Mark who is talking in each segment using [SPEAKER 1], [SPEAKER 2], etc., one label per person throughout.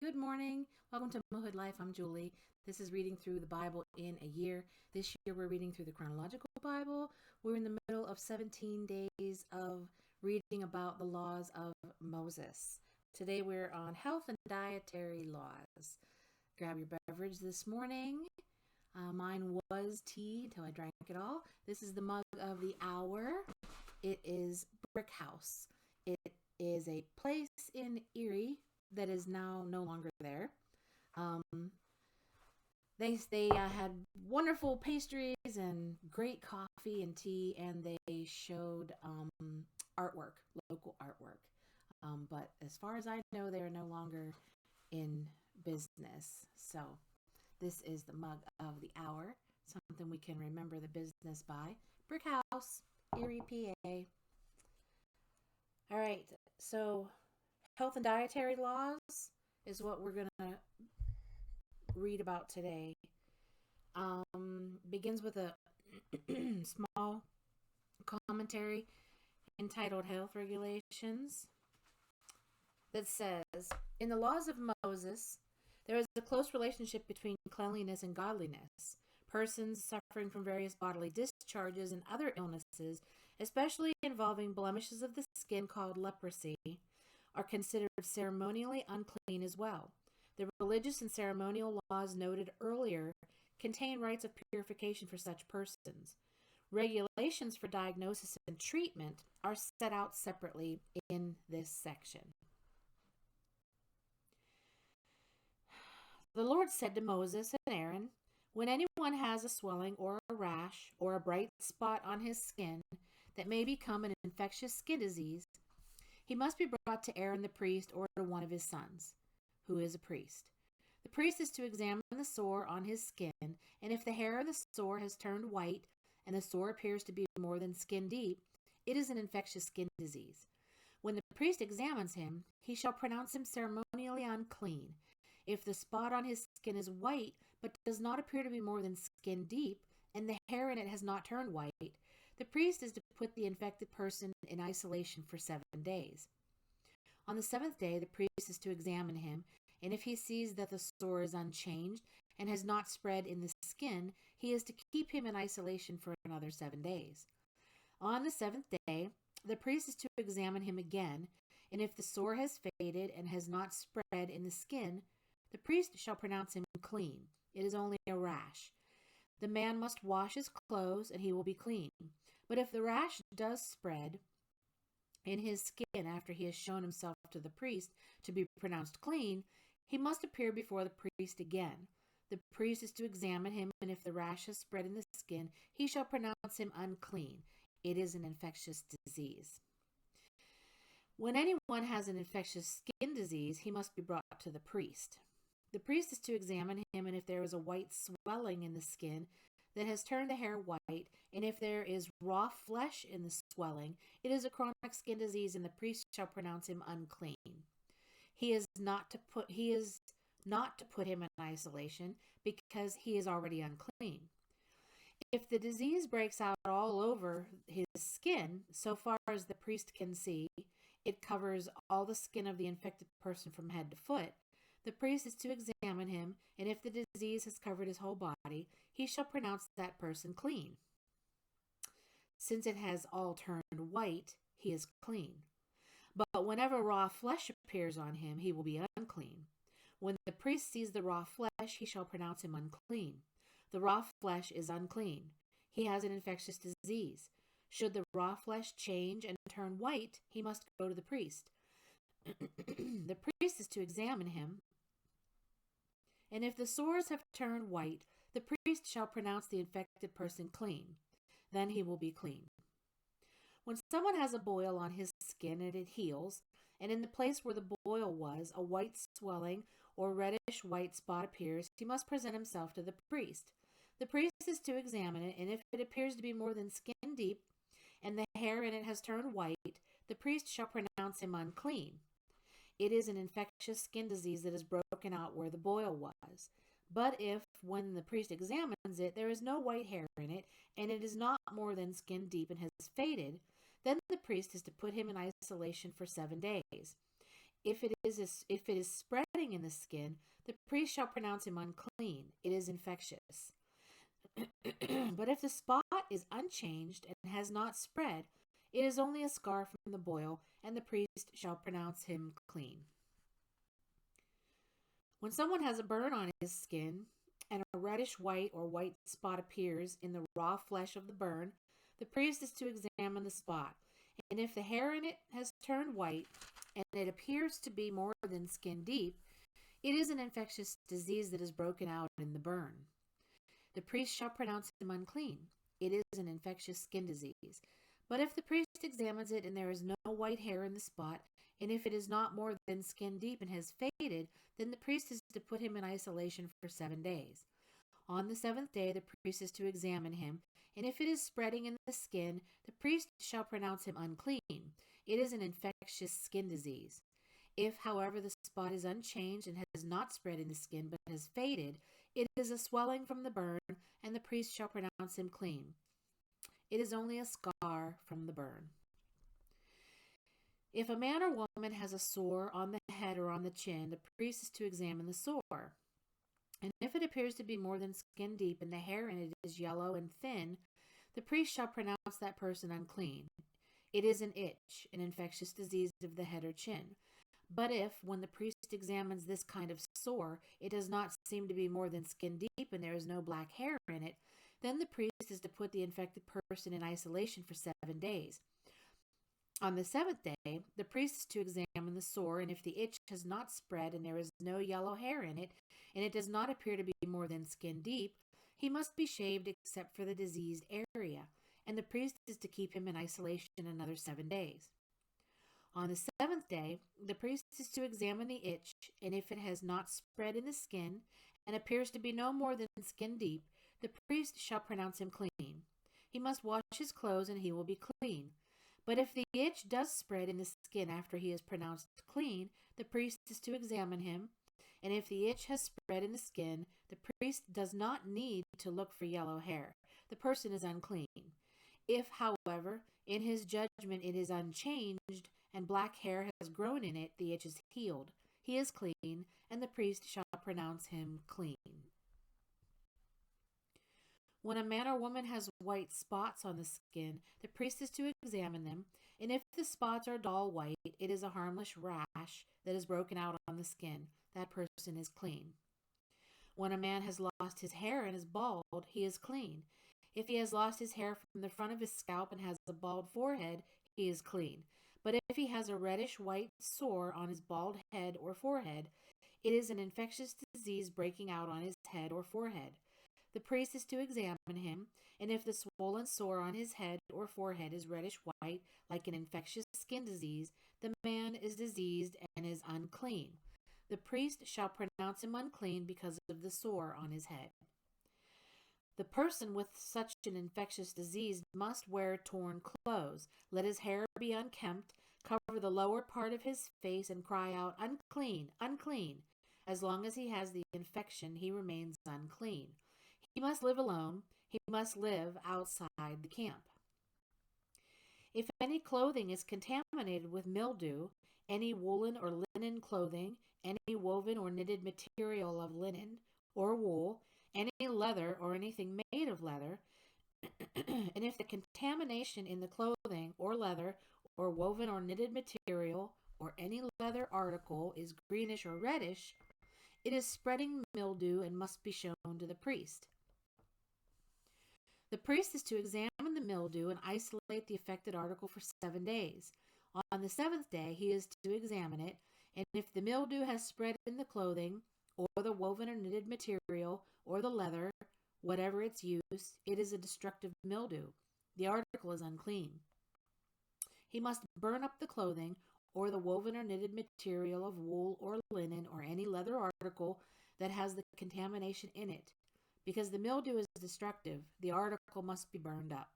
[SPEAKER 1] Good morning. Welcome to Motherhood Life. I'm Julie. This is reading through the Bible in a year. This year we're reading through the Chronological Bible. We're in the middle of 17 days of reading about the laws of Moses. Today we're on health and dietary laws. Grab your beverage this morning. Mine was tea until I drank it all. This is the mug of the hour. It is Brick House. It is a place in Erie that is now no longer there. They had wonderful pastries and great coffee and tea, and they showed artwork, local artwork. But as far as I know, they are no longer in business. So this is the mug of the hour, something we can remember the business by. Brick House, Erie, PA. All right, so health and dietary laws is what we're going to read about today. Begins with a small commentary entitled Health Regulations that says, in the laws of Moses, there is a close relationship between cleanliness and godliness. Persons suffering from various bodily discharges and other illnesses, especially involving blemishes of the skin called leprosy, are considered ceremonially unclean as well. The religious and ceremonial laws noted earlier contain rites of purification for such persons. Regulations for diagnosis and treatment are set out separately in this section. The Lord said to Moses and Aaron, when anyone has a swelling or a rash or a bright spot on his skin that may become an infectious skin disease, he must be brought to Aaron the priest or to one of his sons, who is a priest. The priest is to examine the sore on his skin, and if the hair of the sore has turned white and the sore appears to be more than skin deep, it is an infectious skin disease. When the priest examines him, he shall pronounce him ceremonially unclean. If the spot on his skin is white but does not appear to be more than skin deep, and the hair in it has not turned white, the priest is to put the infected person in isolation for 7 days. On the 7th day, the priest is to examine him, and if he sees that the sore is unchanged and has not spread in the skin, he is to keep him in isolation for another 7 days. On the 7th day, the priest is to examine him again, and if the sore has faded and has not spread in the skin, the priest shall pronounce him clean. It is only a rash. The man must wash his clothes, and he will be clean. But if the rash does spread in his skin after he has shown himself to the priest to be pronounced clean, he must appear before the priest again. The priest is to examine him, and if the rash has spread in the skin, he shall pronounce him unclean. It is an infectious disease. When anyone has an infectious skin disease, he must be brought to the priest. The priest is to examine him, and if there is a white swelling in the skin that has turned the hair white, and if there is raw flesh in the swelling, it is a chronic skin disease, and the priest shall pronounce him unclean. He is not to put him in isolation, because he is already unclean. If the disease breaks out all over his skin, so far as the priest can see, it covers all the skin of the infected person from head to foot, the priest is to examine him, and if the disease has covered his whole body, he shall pronounce that person clean. Since it has all turned white, he is clean. But whenever raw flesh appears on him, he will be unclean. When the priest sees the raw flesh, he shall pronounce him unclean. The raw flesh is unclean. He has an infectious disease. Should the raw flesh change and turn white, he must go to the priest. The priest is to examine him, and if the sores have turned white, the priest shall pronounce the infected person clean. Then he will be clean. When someone has a boil on his skin and it heals, and in the place where the boil was, a white swelling or reddish white spot appears, he must present himself to the priest. The priest is to examine it, and if it appears to be more than skin deep, and the hair in it has turned white, the priest shall pronounce him unclean. It is an infectious skin disease that is broken out where the boil was. But if, when the priest examines it, there is no white hair in it, and it is not more than skin deep and has faded, then the priest is to put him in isolation for 7 days. If it is spreading in the skin, the priest shall pronounce him unclean. It is infectious. But if the spot is unchanged and has not spread, it is only a scar from the boil, and the priest shall pronounce him clean. When someone has a burn on his skin, and a reddish white or white spot appears in the raw flesh of the burn, the priest is to examine the spot. And if the hair in it has turned white, and it appears to be more than skin deep, it is an infectious disease that is broken out in the burn. The priest shall pronounce him unclean. It is an infectious skin disease. But if the priest examines it and there is no white hair in the spot, and if it is not more than skin deep and has faded, then the priest is to put him in isolation for 7 days. On the 7th day, the priest is to examine him, and if it is spreading in the skin, the priest shall pronounce him unclean. It is an infectious skin disease. If, however, the spot is unchanged and has not spread in the skin but has faded, it is a swelling from the burn, and the priest shall pronounce him clean. It is only a scar from the burn. If a man or woman has a sore on the head or on the chin, the priest is to examine the sore. And if it appears to be more than skin deep and the hair in it is yellow and thin, the priest shall pronounce that person unclean. It is an itch, an infectious disease of the head or chin. But if, when the priest examines this kind of sore, it does not seem to be more than skin deep and there is no black hair in it, then the priest is to put the infected person in isolation for 7 days. On the 7th day, the priest is to examine the sore, and if the itch has not spread and there is no yellow hair in it, and it does not appear to be more than skin deep, he must be shaved except for the diseased area, and the priest is to keep him in isolation another 7 days. On the 7th day, the priest is to examine the itch, and if it has not spread in the skin and appears to be no more than skin deep, the priest shall pronounce him clean. He must wash his clothes, and he will be clean. But if the itch does spread in the skin after he is pronounced clean, the priest is to examine him, and if the itch has spread in the skin, the priest does not need to look for yellow hair. The person is unclean. If, however, in his judgment it is unchanged, and black hair has grown in it, the itch is healed. He is clean, and the priest shall pronounce him clean. When a man or woman has white spots on the skin, the priest is to examine them, and if the spots are dull white, it is a harmless rash that is broken out on the skin. That person is clean. When a man has lost his hair and is bald, he is clean. If he has lost his hair from the front of his scalp and has a bald forehead, he is clean. But if he has a reddish white sore on his bald head or forehead, it is an infectious disease breaking out on his head or forehead. The priest is to examine him, and if the swollen sore on his head or forehead is reddish white, like an infectious skin disease, the man is diseased and is unclean. The priest shall pronounce him unclean because of the sore on his head. The person with such an infectious disease must wear torn clothes, let his hair be unkempt, cover the lower part of his face, and cry out, "Unclean, unclean." As long as he has the infection, he remains unclean. He must live alone. He must live outside the camp. If any clothing is contaminated with mildew, any woolen or linen clothing, any woven or knitted material of linen or wool, any leather or anything made of leather, and if the contamination in the clothing or leather or woven or knitted material or any leather article is greenish or reddish, it is spreading mildew and must be shown to the priest. The priest is to examine the mildew and isolate the affected article for 7 days. On the 7th day, he is to examine it, and if the mildew has spread in the clothing, or the woven or knitted material, or the leather, whatever its use, it is a destructive mildew. The article is unclean. He must burn up the clothing, or the woven or knitted material of wool or linen, or any leather article that has the contamination in it. Because the mildew is destructive, the article must be burned up.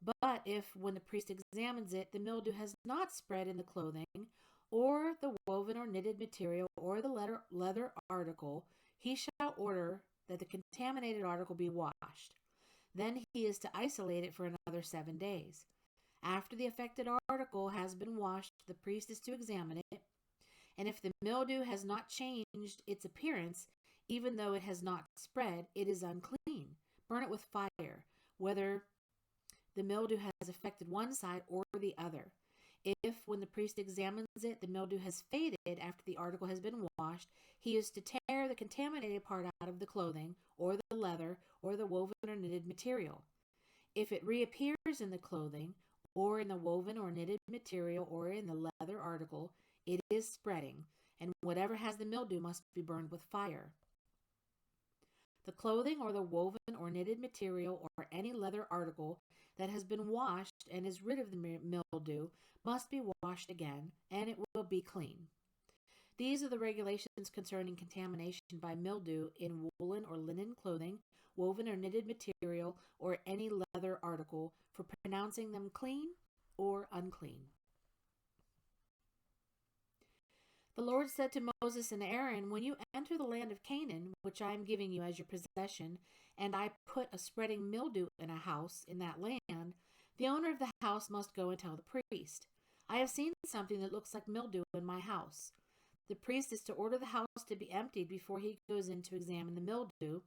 [SPEAKER 1] But if, when the priest examines it, the mildew has not spread in the clothing, or the woven or knitted material, or the leather article, he shall order that the contaminated article be washed. Then he is to isolate it for another 7 days. After the affected article has been washed, the priest is to examine it, And if the mildew has not changed its appearance, even though it has not spread, it is unclean. Burn it with fire, whether the mildew has affected one side or the other. If, when the priest examines it, the mildew has faded after the article has been washed, he is to tear the contaminated part out of the clothing, or the leather, or the woven or knitted material. If it reappears in the clothing, or in the woven or knitted material, or in the leather article, it is spreading, and whatever has the mildew must be burned with fire. The clothing or the woven or knitted material or any leather article that has been washed and is rid of the mildew must be washed again, and it will be clean. These are the regulations concerning contamination by mildew in woolen or linen clothing, woven or knitted material, or any leather article, for pronouncing them clean or unclean. The Lord said to Moses and Aaron, when you enter the land of Canaan, which I am giving you as your possession, and I put a spreading mildew in a house in that land, the owner of the house must go and tell the priest, I have seen something that looks like mildew in my house. The priest is to order the house to be emptied before he goes in to examine the mildew,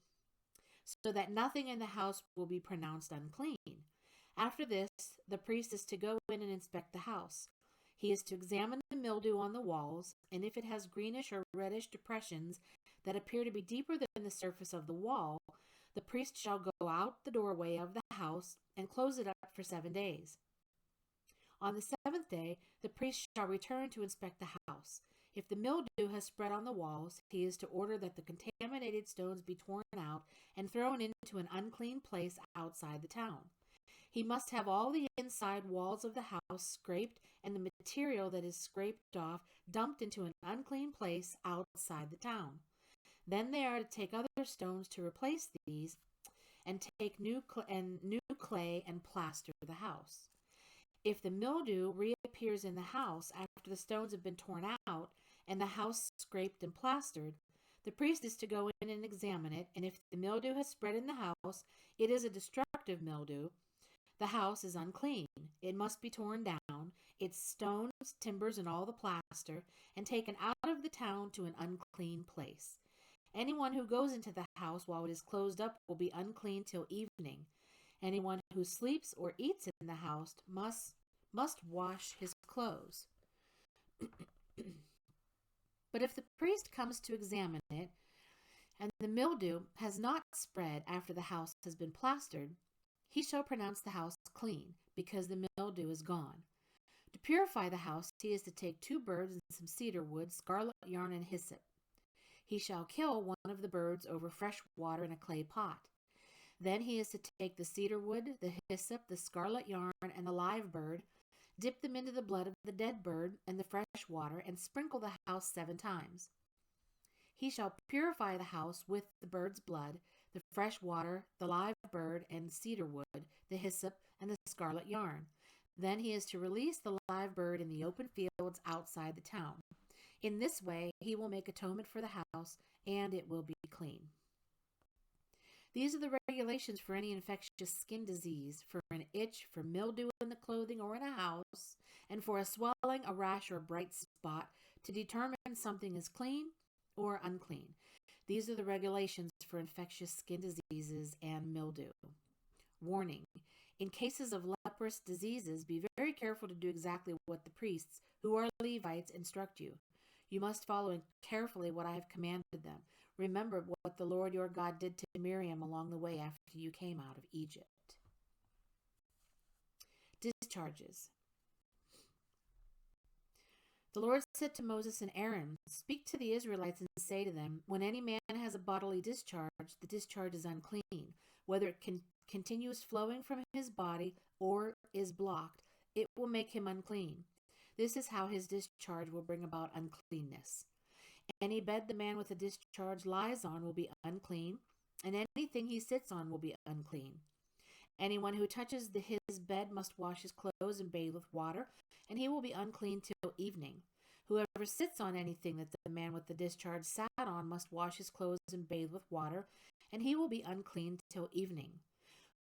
[SPEAKER 1] so that nothing in the house will be pronounced unclean. After this, the priest is to go in and inspect the house. He is to examine the mildew on the walls, and if it has greenish or reddish depressions that appear to be deeper than the surface of the wall, the priest shall go out the doorway of the house and close it up for 7 days. On the 7th day, the priest shall return to inspect the house. If the mildew has spread on the walls, he is to order that the contaminated stones be torn out and thrown into an unclean place outside the town. He must have all the inside walls of the house scraped and the material that is scraped off dumped into an unclean place outside the town. Then they are to take other stones to replace these and take new clay and plaster the house. If the mildew reappears in the house after the stones have been torn out and the house scraped and plastered, the priest is to go in and examine it, and if the mildew has spread in the house, it is a destructive mildew. The house is unclean. It must be torn down, its stones, timbers, and all the plaster, and taken out of the town to an unclean place. Anyone who goes into the house while it is closed up will be unclean till evening. Anyone who sleeps or eats in the house must wash his clothes. But if the priest comes to examine it, and the mildew has not spread after the house has been plastered, he shall pronounce the house clean, because the mildew is gone. To purify the house, he is to take 2 birds and some cedar wood, scarlet yarn, and hyssop. He shall kill one of the birds over fresh water in a clay pot. Then he is to take the cedar wood, the hyssop, the scarlet yarn, and the live bird, dip them into the blood of the dead bird and the fresh water, and sprinkle the house 7 times. He shall purify the house with the bird's blood, the fresh water, the live bird, and cedar wood, the hyssop, and the scarlet yarn. Then he is to release the live bird in the open fields outside the town. In this way, he will make atonement for the house, and it will be clean. These are the regulations for any infectious skin disease, for an itch, for mildew in the clothing or in a house, and for a swelling, a rash, or a bright spot, to determine something is clean or unclean. These are the regulations for infectious skin diseases and mildew. Warning: in cases of leprous diseases, be very careful to do exactly what the priests, who are Levites, instruct you. You must follow carefully what I have commanded them. Remember what the Lord your God did to Miriam along the way after you came out of Egypt. Discharges. The Lord said to Moses and Aaron, speak to the Israelites and say to them, when any man has a bodily discharge, the discharge is unclean. Whether it continues flowing from his body or is blocked, it will make him unclean. This is how his discharge will bring about uncleanness. Any bed the man with a discharge lies on will be unclean, and anything he sits on will be unclean. Anyone who touches his bed must wash his clothes and bathe with water, and he will be unclean till evening. Whoever sits on anything that the man with the discharge sat on must wash his clothes and bathe with water, and he will be unclean till evening.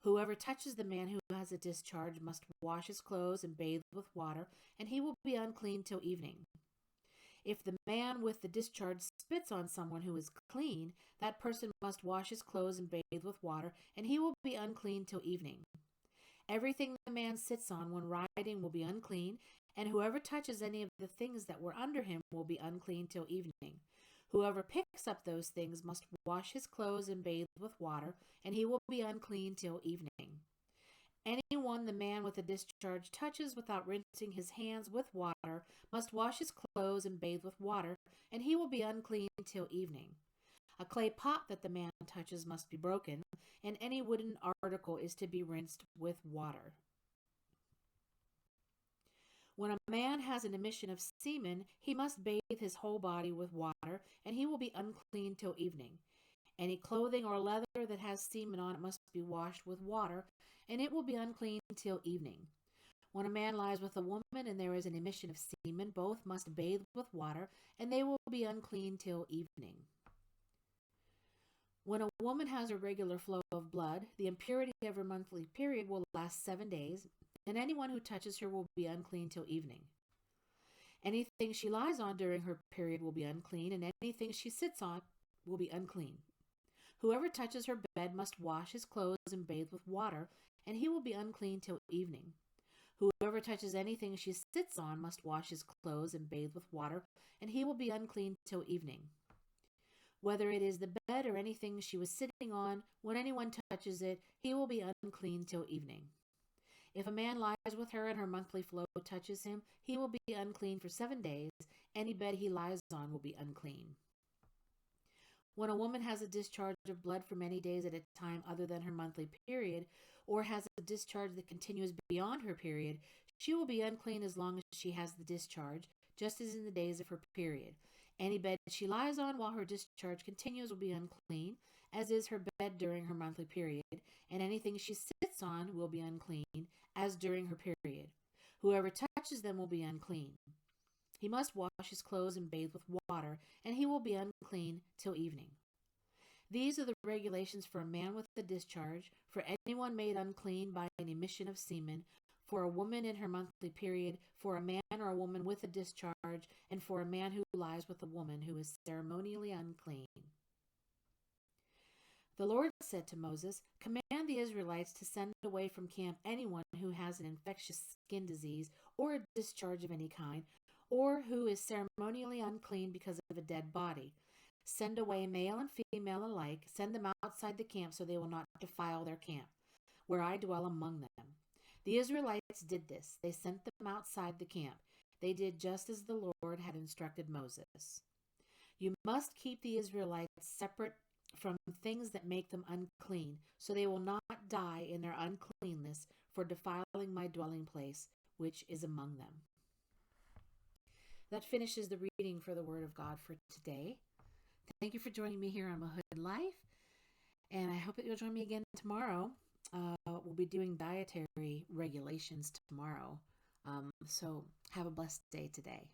[SPEAKER 1] Whoever touches the man who has a discharge must wash his clothes and bathe with water, and he will be unclean till evening. If the man with the discharge spits on someone who is clean, that person must wash his clothes and bathe with water, and he will be unclean till evening. Everything the man sits on when riding will be unclean, and whoever touches any of the things that were under him will be unclean till evening. Whoever picks up those things must wash his clothes and bathe with water, and he will be unclean till evening. Anyone the man with a discharge touches without rinsing his hands with water must wash his clothes and bathe with water, and he will be unclean till evening. A clay pot that the man touches must be broken, and any wooden article is to be rinsed with water. When a man has an emission of semen, he must bathe his whole body with water, and he will be unclean till evening. Any clothing or leather that has semen on it must be washed with water, and it will be unclean till evening. When a man lies with a woman and there is an emission of semen, both must bathe with water, and they will be unclean till evening. When a woman has a regular flow of blood, the impurity of her monthly period will last 7 days, and anyone who touches her will be unclean till evening. Anything she lies on during her period will be unclean, and anything she sits on will be unclean. Whoever touches her bed must wash his clothes and bathe with water, and he will be unclean till evening. Whoever touches anything she sits on must wash his clothes and bathe with water, and he will be unclean till evening. Whether it is the bed or anything she was sitting on, when anyone touches it, he will be unclean till evening. If a man lies with her and her monthly flow touches him, he will be unclean for 7 days. Any bed he lies on will be unclean. When a woman has a discharge of blood for many days at a time other than her monthly period, or has a discharge that continues beyond her period, she will be unclean as long as she has the discharge, just as in the days of her period. Any bed she lies on while her discharge continues will be unclean, as is her bed during her monthly period, and anything she sits on will be unclean, as during her period. Whoever touches them will be unclean. He must wash his clothes and bathe with water, and he will be unclean till evening. These are the regulations for a man with a discharge, for anyone made unclean by an emission of semen, for a woman in her monthly period, for a man or a woman with a discharge, and for a man who lies with a woman who is ceremonially unclean. The Lord said to Moses, "Command the Israelites to send away from camp anyone who has an infectious skin disease or a discharge of any kind, or who is ceremonially unclean because of a dead body. Send away male and female alike. Send them outside the camp so they will not defile their camp, where I dwell among them." The Israelites did this. They sent them outside the camp. They did just as the Lord had instructed Moses. You must keep the Israelites separate from things that make them unclean, so they will not die in their uncleanness for defiling my dwelling place, which is among them. That finishes the reading for the Word of God for today. Thank you for joining me here on Mahood Life, and I hope that you'll join me again tomorrow. We'll be doing dietary regulations tomorrow, so have a blessed day today.